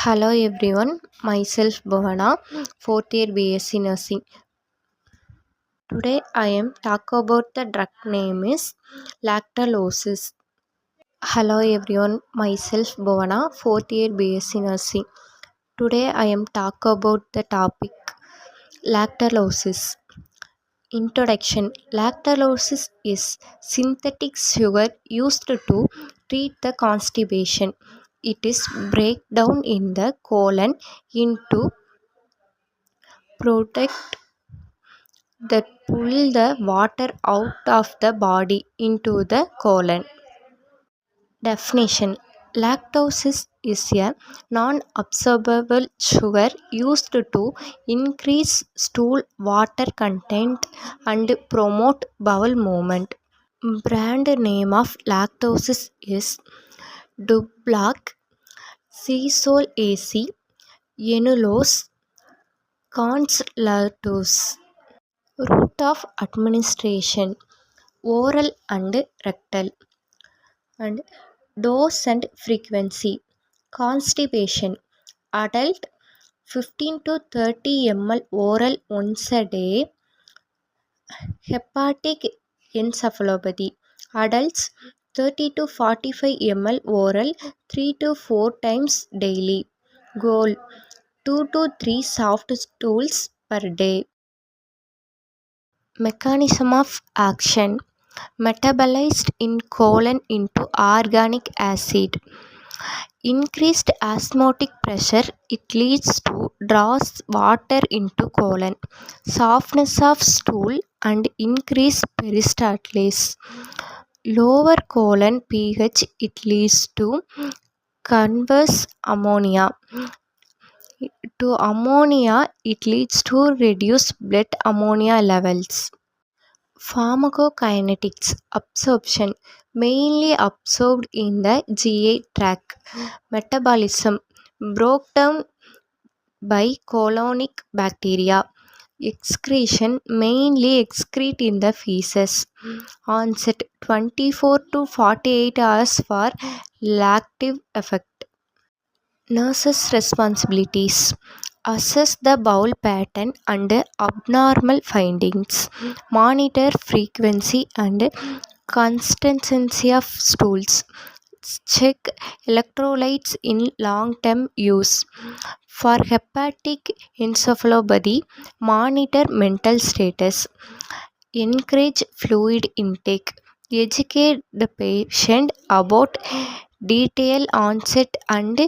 Hello everyone, myself Bhavana, fourth year BSc Nursing. Today I am talk about the drug name is lactalosis. Hello everyone, myself Bhavana, fourth year BSc Nursing. Today I am talk about the topic lactalosis. Introduction. Lactalosis is synthetic sugar used to treat the constipation. It is breakdown in the colon into product that pull the water out of the body into the colon. Definition. Lactose is a non-absorbable sugar used to increase stool water content and promote bowel movement. Brand name of lactose is Dublac, Seasol AC, Enulose, Conslatus. Route of administration oral and rectal. And dose and frequency. Constipation adult 15 to 30 ml oral once a day. Hepatic encephalopathy adults 30 to 45 ml oral 3 to 4 times daily. Goal 2 to 3 soft stools per day. Mechanism of action metabolized in colon into organic acid. Increased osmotic pressure, it leads to draws water into colon. Softness of stool and increased peristalsis. Lower colon pH, it leads to converse ammonia. To ammonia, it leads to reduced blood ammonia levels. Pharmacokinetics absorption mainly absorbed in the GI tract. Metabolism broke down by colonic bacteria. Excretion mainly excrete in the feces. Onset 24 to 48 hours for lactive effect. Nurses' responsibilities assess the bowel pattern and abnormal findings, monitor frequency and consistency of stools, check electrolytes in long-term use. For hepatic encephalopathy, monitor mental status, encourage fluid intake, educate the patient about detailed onset and